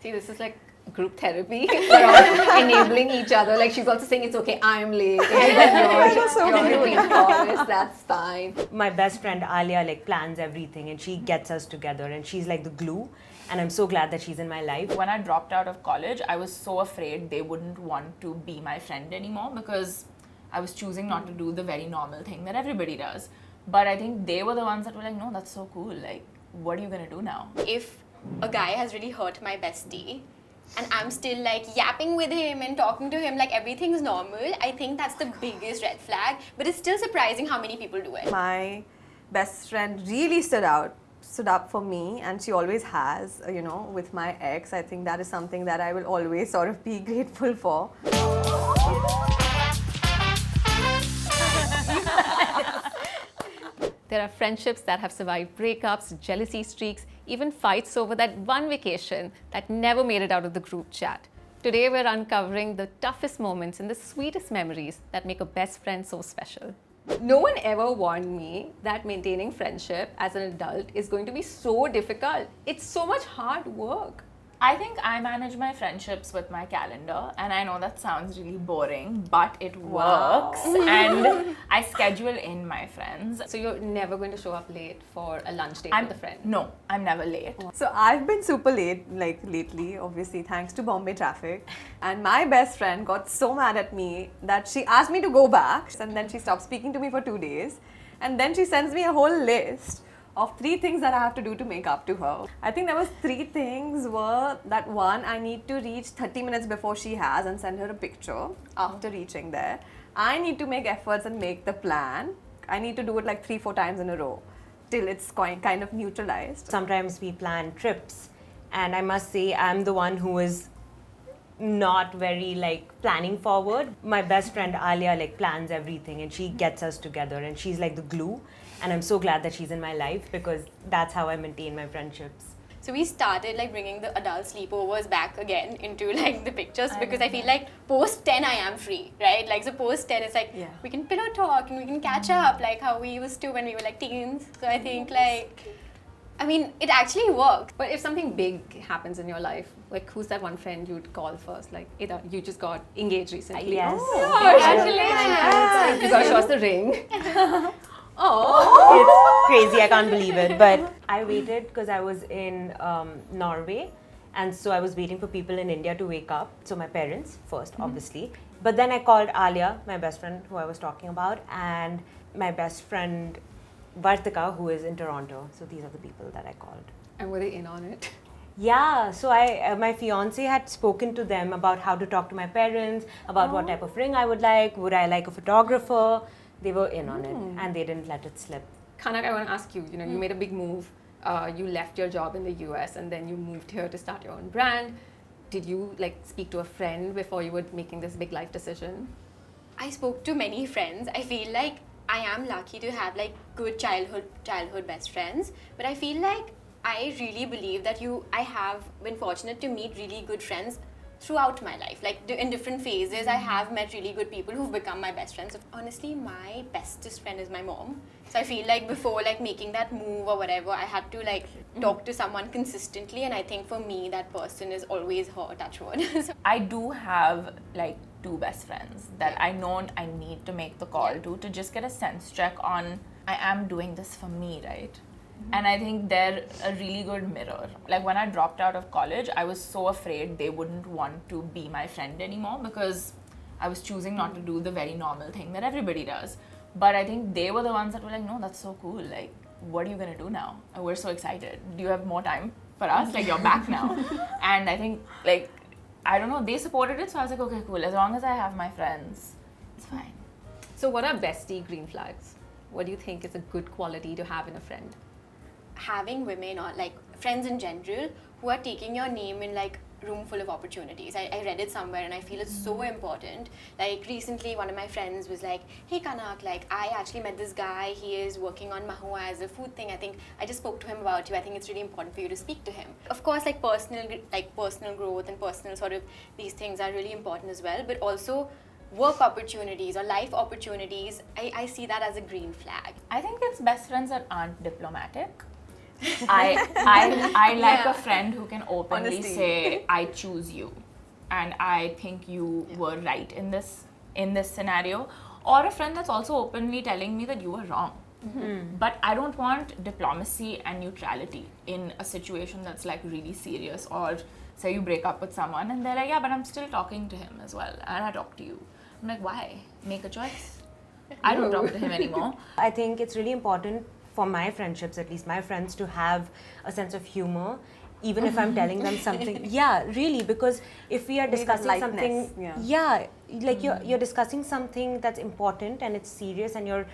See, this is like group therapy. We're all enabling each other. Like she's also saying it's okay, I'm late. That's fine. My best friend Alia like plans everything and she gets us together and she's like the glue, and I'm so glad that she's in my life. When I dropped out of college, I was so afraid they wouldn't want to be my friend anymore because I was choosing not to do the very normal thing that everybody does. But I think they were the ones that were like, no, that's so cool. Like, what are you gonna do now? If a guy has really hurt my bestie and I'm still like yapping with him and talking to him like everything's normal, I think that's the biggest red flag. But it's still surprising how many people do it. My best friend really stood up for me, and she always has, with my ex. I think that is something that I will always sort of be grateful for. There are friendships that have survived breakups, jealousy streaks, even fights over that one vacation that never made it out of the group chat. Today we're uncovering the toughest moments and the sweetest memories that make a best friend so special. No one ever warned me that maintaining friendship as an adult is going to be so difficult. It's so much hard work. I think I manage my friendships with my calendar, and I know that sounds really boring, but it works. And I schedule in my friends. So you're never going to show up late for a lunch date with a friend? No, I'm never late. So I've been super late lately, obviously thanks to Bombay traffic. And my best friend got so mad at me that she asked me to go back, and then she stopped speaking to me for 2 days. And then she sends me a whole list of 3 things that I have to do to make up to her. I think there was 3 things were that one, I need to reach 30 minutes before she has and send her a picture after reaching there. I need to make efforts and make the plan. I need to do it like 3-4 times in a row till it's kind of neutralized. Sometimes we plan trips, and I must say I'm the one who is not very like planning forward. My best friend Alia like plans everything and she gets us together and she's like the glue, and I'm so glad that she's in my life because that's how I maintain my friendships. So we started like bringing the adult sleepovers back again into like the pictures because I feel like post 10 I am free, right? Like so post 10 it's like we can pillow talk and we can catch up like how we used to when we were like teens. So I think it actually works. But if something big happens in your life, like who's that one friend you'd call first? Like, you just got engaged recently. Yes. Oh, congratulations. You gotta show us the ring. It's crazy, I can't believe it. But I waited because I was in Norway, and so I was waiting for people in India to wake up. So my parents first, obviously. But then I called Alia, my best friend who I was talking about, and my best friend Vartika, who is in Toronto. So these are the people that I called. And were they in on it? Yeah, so my fiance had spoken to them about how to talk to my parents, about what type of ring I would I like a photographer. They were in on it and they didn't let it slip. Khanak, I want to ask you, you made a big move. You left your job in the US and then you moved here to start your own brand. Did you speak to a friend before you were making this big life decision? I spoke to many friends. I feel like I am lucky to have good childhood best friends, but I feel like I really believe that I have been fortunate to meet really good friends throughout my life. In different phases, I have met really good people who've become my best friends. Honestly, my bestest friend is my mom. So I feel like before making that move or whatever, I had to talk to someone consistently, and I think for me that person is always her, touch wood. I do have 2 best friends that I know I need to make the call to just get a sense check on I am doing this for me, right? And I think they're a really good mirror. When I dropped out of college, I was so afraid they wouldn't want to be my friend anymore because I was choosing not to do the very normal thing that everybody does. But I think they were the ones that were like, no, that's so cool. What are you gonna do now? And we're so excited. Do you have more time for us? You're back now. And I think I don't know, they supported it, so I was like, okay, cool. As long as I have my friends, it's fine. So what are bestie green flags? What do you think is a good quality to have in a friend? Having women or friends in general who are taking your name in room full of opportunities. I read it somewhere and I feel it's so important. Recently one of my friends was like, hey Khanak, I actually met this guy, he is working on Mahua as a food thing. I think I just spoke to him about you. I think it's really important for you to speak to him. Of course personal growth and personal sort of these things are really important as well, but also work opportunities or life opportunities, I see that as a green flag. I think it's best friends that aren't diplomatic. I like Yeah. a friend who can openly Honesty. say, I choose you, and I think you were right in this scenario, or a friend that's also openly telling me that you were wrong. But I don't want diplomacy and neutrality in a situation that's like really serious, or say you break up with someone and they're like, yeah, but I'm still talking to him as well, and I talk to you. I'm like, why? Make a choice. I don't talk to him anymore. I think it's really important for my friendships, at least my friends, to have a sense of humor, even if I'm telling them something. Yeah, really, because if we are discussing lightness, something, yeah. like you're discussing something that's important and it's serious and you're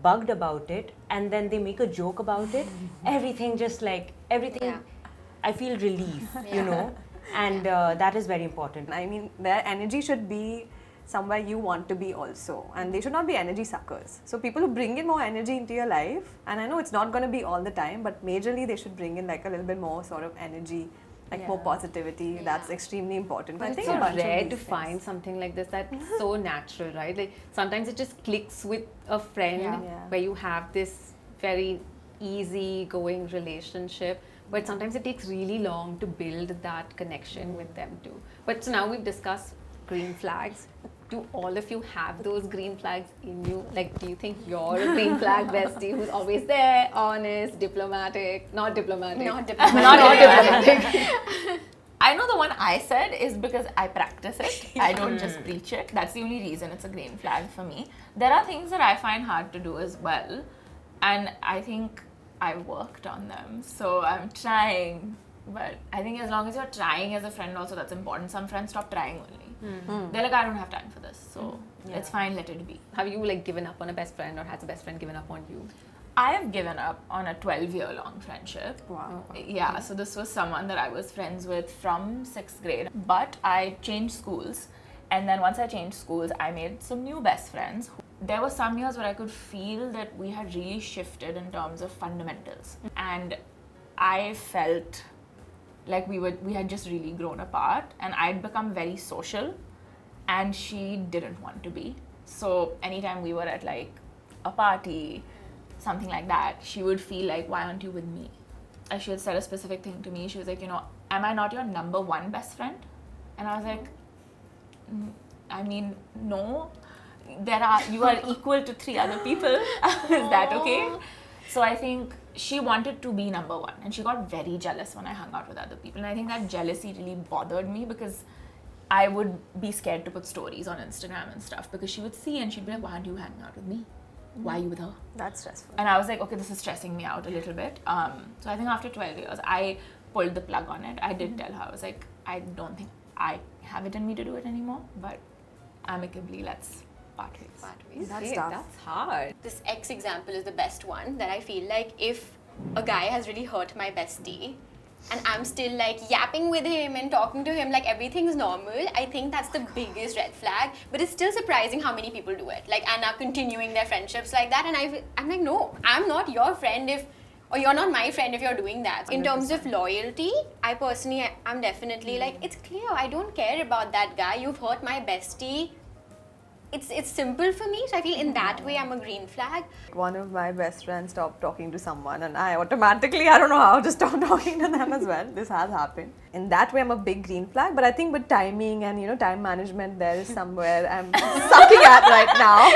bugged about it, and then they make a joke about it, everything. Yeah. I feel relief, you know, and that is very important. I mean, their energy should be somewhere you want to be also, and they should not be energy suckers. So people who bring in more energy into your life, and I know it's not going to be all the time, but majorly they should bring in like a little bit more sort of energy, like more positivity. That's extremely important. But I it's think so a bunch of rare these to things. find something like this that's so natural, right? Like sometimes it just clicks with a friend Yeah. where you have this very easy going relationship, but sometimes it takes really long to build that connection with them too. But so now we've discussed green flags. Do all of you have those green flags in you? Like, do you think you're a green flag bestie who's always there, honest, diplomatic, not diplomatic? Not diplomatic. Not diplomatic. I know the one I said is because I practice it. I don't just preach it. That's the only reason it's a green flag for me. There are things that I find hard to do as well, and I think I've worked on them. So I'm trying. But I think as long as you're trying as a friend also, that's important. Some friends stop trying only. They're like, I don't have time for this. So it's fine, let it be. Have you like given up on a best friend, or has a best friend given up on you? I have given up on a 12-year-long friendship. Wow. Yeah, so this was someone that I was friends with from 6th grade. But I changed schools. And then once I changed schools, I made some new best friends. There were some years where I could feel that we had really shifted in terms of fundamentals. And I felt like we had just really grown apart, and I'd become very social and she didn't want to be. So anytime we were at like a party, something like that, she would feel like, why aren't you with me? And she had said a specific thing to me. She was like, you know, am I not your number one best friend? And I was like, I mean, no, you are equal to 3 other people. Is that okay? So I think she wanted to be number one, and she got very jealous when I hung out with other people. And I think that jealousy really bothered me, because I would be scared to put stories on Instagram and stuff, because she would see and she'd be like, why aren't you hanging out with me? Why are you with her? That's stressful. And I was like, okay, this is stressing me out a little bit. So I think after 12 years, I pulled the plug on it. I did tell her, I was like, I don't think I have it in me to do it anymore, but amicably, let's part ways. That's Great, tough. That's hard. This ex example is the best one, that I feel like if a guy has really hurt my bestie and I'm still like yapping with him and talking to him like everything's normal, I think that's the biggest red flag. But it's still surprising how many people do it, like, and are continuing their friendships like that. And I'm like, no, I'm not your friend or you're not my friend if you're doing that. In terms of loyalty, I personally, I'm definitely like, it's clear, I don't care about that guy. You've hurt my bestie. It's simple for me, so I feel in that way I'm a green flag. One of my best friends stopped talking to someone, and I automatically, I don't know how, just stopped talking to them as well. This has happened. In that way, I'm a big green flag, but I think with timing and time management, there is somewhere I'm sucking at right now,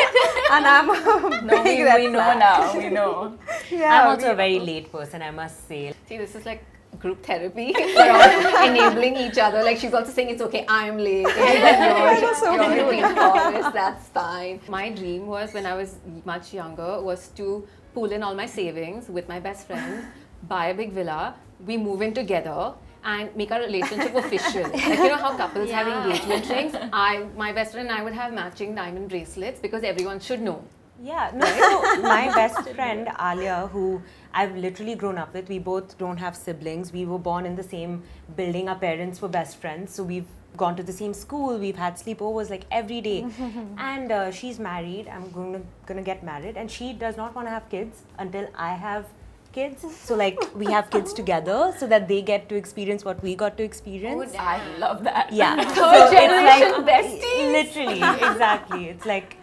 and I'm a big red We know flag. now, we know. Yeah, I'm also a very late person, I must say. See, this is like group therapy. We're all enabling each other. Like, she's also saying it's okay, I'm late. You're being honest, that's fine. My dream was, when I was much younger, was to pool in all my savings with my best friend, buy a big villa, we move in together, and make our relationship official. Like, you know how couples have engagement rings? My best friend and I would have matching diamond bracelets, because everyone should know. Yeah, no, so my best friend Alia, who I've literally grown up with, we both don't have siblings. We were born in the same building. Our parents were best friends, so we've gone to the same school. We've had sleepovers like every day. And she's married. I'm gonna get married, and she does not want to have kids until I have kids. So like we have kids together, so that they get to experience what we got to experience. I love that. Yeah, Third generation besties. literally, exactly. It's like,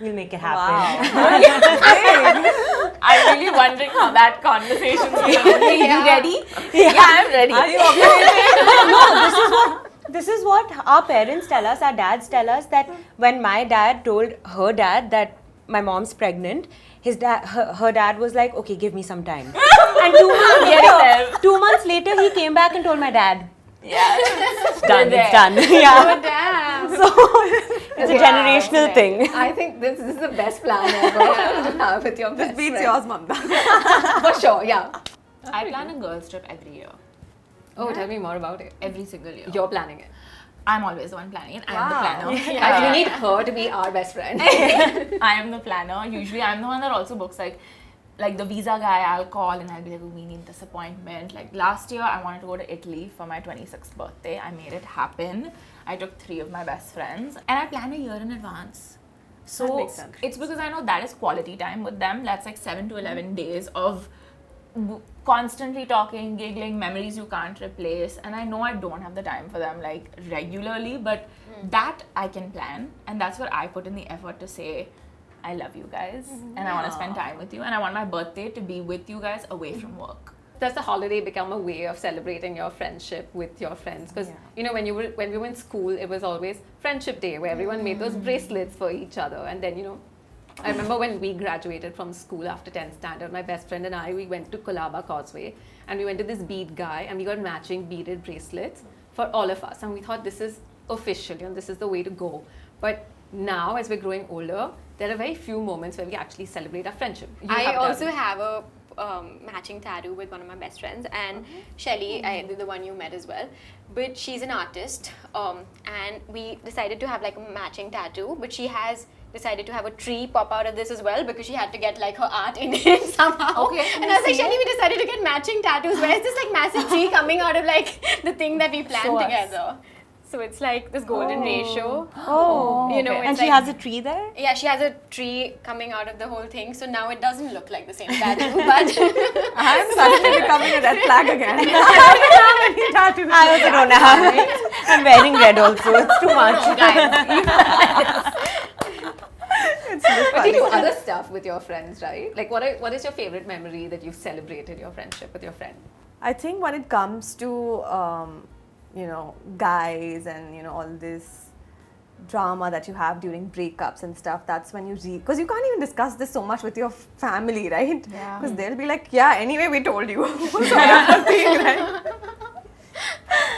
we'll make it happen. Wow. I'm really wondering how that conversation will go. You ready? Yeah, I'm ready. Are you okay? This is what our parents tell us, our dads tell us, that when my dad told her dad that my mom's pregnant, her dad was like, okay, give me some time. And 2 months later, he came back and told my dad. Yeah. It's done. Yeah. Oh, damn. So it's a generational thing. I think this is the best plan ever to have with your best Beats friend. yours, Mamta. For sure, yeah. I plan a girls' trip every year. Oh, tell me more about it. Every single year. You're planning it. I'm always the one planning it. I'm the planner. And we need her to be our best friend. I am the planner. Usually, I'm the one that also books like the visa guy. I'll call and I'll be like, oh, we need this appointment. Like last year, I wanted to go to Italy for my 26th birthday. I made it happen. I took 3 of my best friends and I plan a year in advance. So That makes sense. it's because I know that is quality time with them. That's like 7 to 11 days of constantly talking, giggling, memories you can't replace. And I know I don't have the time for them like regularly, but that I can plan. And that's where I put in the effort to say, I love you guys and I want to spend time with you and I want my birthday to be with you guys away from work. Does the holiday become a way of celebrating your friendship with your friends? Because you know, when we were in school, it was always Friendship Day where everyone made those bracelets for each other. And then, you know, I remember when we graduated from school after 10th standard, my best friend and I, we went to Colaba Causeway and we went to this bead guy and we got matching beaded bracelets for all of us. And we thought this is official, you know, this is the way to go. But now, as we're growing older, there are very few moments where we actually celebrate our friendship. I also have a matching tattoo with one of my best friends, and Shelly, the one you met as well. But she's an artist, and we decided to have like a matching tattoo. But she has decided to have a tree pop out of this as well because she had to get like her art in it somehow. Okay, and I was like, Shelly, we decided to get matching tattoos. Where is this like massive tree coming out of like the thing that we planned Show us. together? So it's like this golden ratio. Oh, You know, okay. it's and she like- has a tree there? Yeah, she has a tree coming out of the whole thing. So now it doesn't look like the same tattoo, but I'm suddenly becoming a red flag again. I don't have any tattoos. I also don't have it. I'm wearing red also. It's too much. It's just But you funny. do other stuff with your friends, right? Like, what is your favorite memory that you've celebrated your friendship with your friend? I think when it comes to, you know, guys and, you know, all this drama that you have during breakups and stuff, that's when you because you can't even discuss this so much with your family, right? Yeah. Because they'll be like, yeah, anyway, we told you. So that's the thing, right?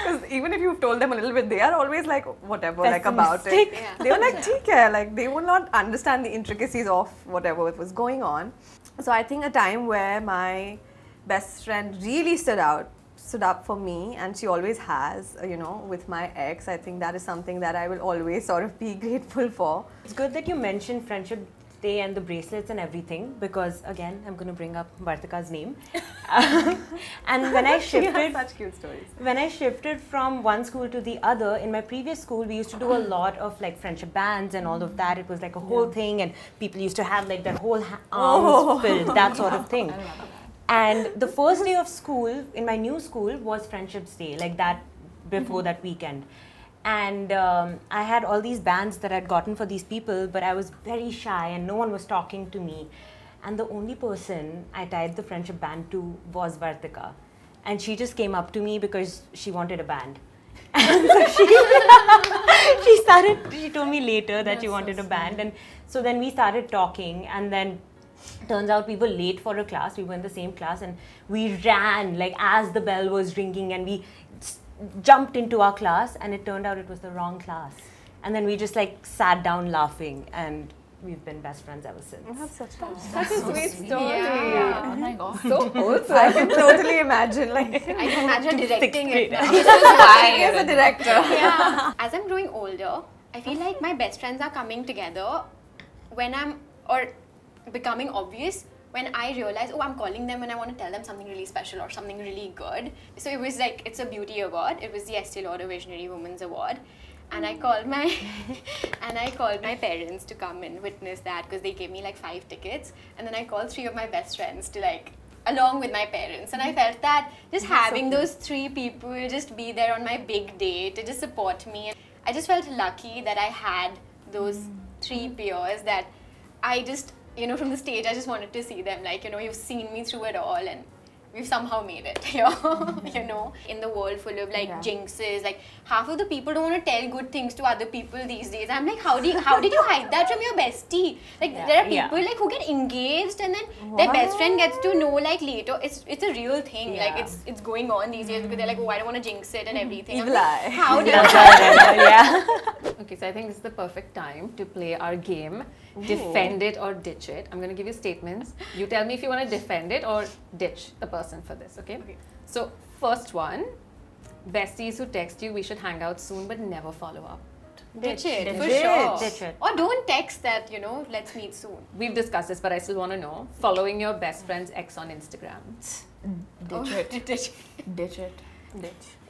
Because even if you've told them a little bit, they are always like, whatever, like about it. Pessimistic. Yeah. They were like, "ठीक है," like they would not understand the intricacies of whatever was going on. So I think a time where my best friend really stood up for me, and she always has, you know, with my ex. I think that is something that I will always sort of be grateful for. It's good that you mentioned Friendship Day and the bracelets and everything because, again, I'm going to bring up Vartika's name. And when I She has shifted... such cute stories. When I shifted from one school to the other, in my previous school, we used to do a lot of like friendship bands and all of that. It was like a whole thing, and people used to have like their whole arms filled, that sort of thing. And the first day of school, in my new school, was Friendship's Day, like that before that weekend. And I had all these bands that I'd gotten for these people, but I was very shy and no one was talking to me. And the only person I tied the friendship band to was Vartika. And she just came up to me because she wanted a band. And so she told me later that she wanted a band. And so then we started talking, and then turns out we were late for a class. We were in the same class and we ran like as the bell was ringing, and we jumped into our class, and it turned out it was the wrong class. And then we just like sat down laughing, and we've been best friends ever since. That's such Such a sweet story. Yeah. Oh my god. So wholesome. I can totally imagine, like, I can imagine her directing it now. she is a director. Yeah. As I'm growing older, I feel like my best friends are coming together or becoming obvious when I realize, oh, I'm calling them when I want to tell them something really special or something really good. So it was like, it's a beauty award. It was the Estee Lauder Visionary Women's Award. And I called my parents to come and witness that because they gave me like 5 tickets. And then I called 3 of my best friends to like, along with my parents. And I felt that just having those 3 people just be there on my big day to just support me. I just felt lucky that I had those 3 peers that I just you know, from the stage, I just wanted to see them. Like, you know, you've seen me through it all, and we've somehow made it here. You know, in the world full of like jinxes, like half of the people don't want to tell good things to other people these days. I'm like, how did you hide that from your bestie? Like there are people like who get engaged and then their best friend gets to know like later. It's a real thing. Like it's going on these days because they're like, oh, I don't want to jinx it and everything. Evil eye. How do you? Okay, so I think this is the perfect time to play our game. Defend it or ditch it. I'm going to give you statements. You tell me if you want to defend it or ditch the person for this, okay? So, first one, besties who text you, we should hang out soon but never follow up. Ditch it, for Ditch. sure. Ditch it. Or don't text that, you know, let's meet soon. We've discussed this, but I still want to know. Following your best friend's ex on Instagram. Ditch it. Ditch it.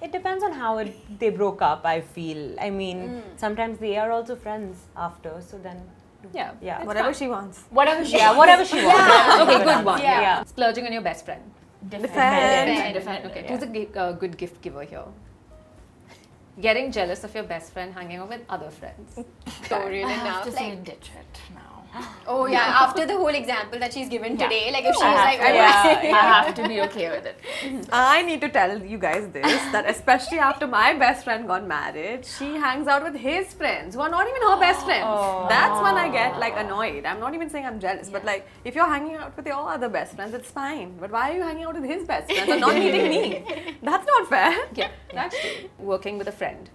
It depends on how they broke up, I feel. I mean, sometimes they are also friends after, so then... Yeah. Whatever she wants. Whatever she whatever she wants. Okay, good one. Yeah. Splurging on your best friend. Defend. Okay, who's a good gift giver here? Getting jealous of your best friend hanging out with other friends. So real I have enough. to say Like, ditch it now. oh yeah, after the whole example that she's given today, like if she's like, I have to be okay with it. I need to tell you guys this, that especially after my best friend got married, she hangs out with his friends who are not even her best friends. That's when I get like annoyed. I'm not even saying I'm jealous, but like if you're hanging out with your other best friends, it's fine. But why are you hanging out with his best friends and not meeting me? That's not fair. Yeah, that's true. Working with a friend.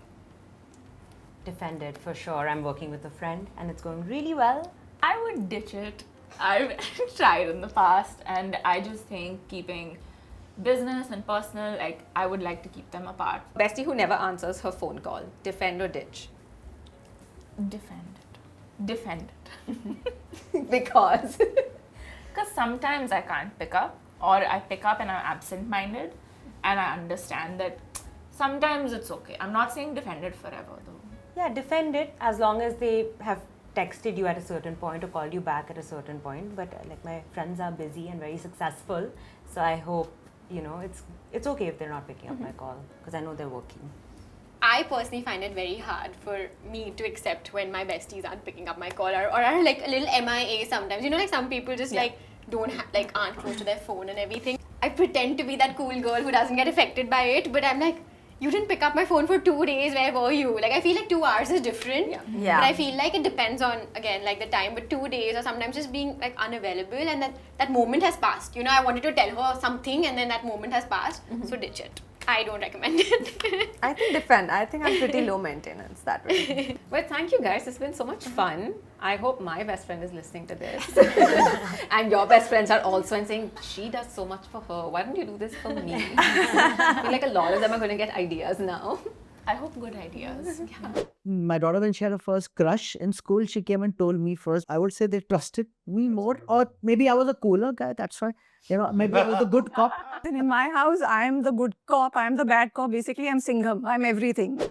Defend it, for sure. I'm working with a friend and it's going really well. I would ditch it. I've tried in the past, and I just think keeping business and personal, like, I would like to keep them apart. Bestie who never answers her phone call. Defend or ditch? Defend it. Because? Because sometimes I can't pick up, or I pick up and I'm absent-minded, and I understand that sometimes it's okay. I'm not saying defend it forever, though. Yeah, defend it as long as they have texted you at a certain point or called you back at a certain point. But like my friends are busy and very successful, so I hope, you know, it's okay if they're not picking up my call because I know they're working. I personally find it very hard for me to accept when my besties aren't picking up my call or are like a little MIA sometimes. You know, like some people just like aren't close to their phone and everything. I pretend to be that cool girl who doesn't get affected by it, but I'm like, you didn't pick up my phone for 2 days, where were you? Like, I feel like 2 hours is different. Yeah. But I feel like it depends on, again, like the time, but 2 days or sometimes just being like unavailable and that moment has passed. You know, I wanted to tell her something and then that moment has passed, so ditch it. I don't recommend it. I think defend. I think I'm pretty low maintenance that way. Well, thank you guys. It's been so much fun. I hope my best friend is listening to this. And your best friends are also and saying, she does so much for her. Why don't you do this for me? I feel like a lot of them are going to get ideas now. I hope good ideas. My daughter, when she had her first crush in school, she came and told me first. I would say they trusted me more, or maybe I was a cooler guy. That's why, you know, maybe I was a good cop. In my house, I'm the good cop, I'm the bad cop. Basically, I'm Singham. I'm everything.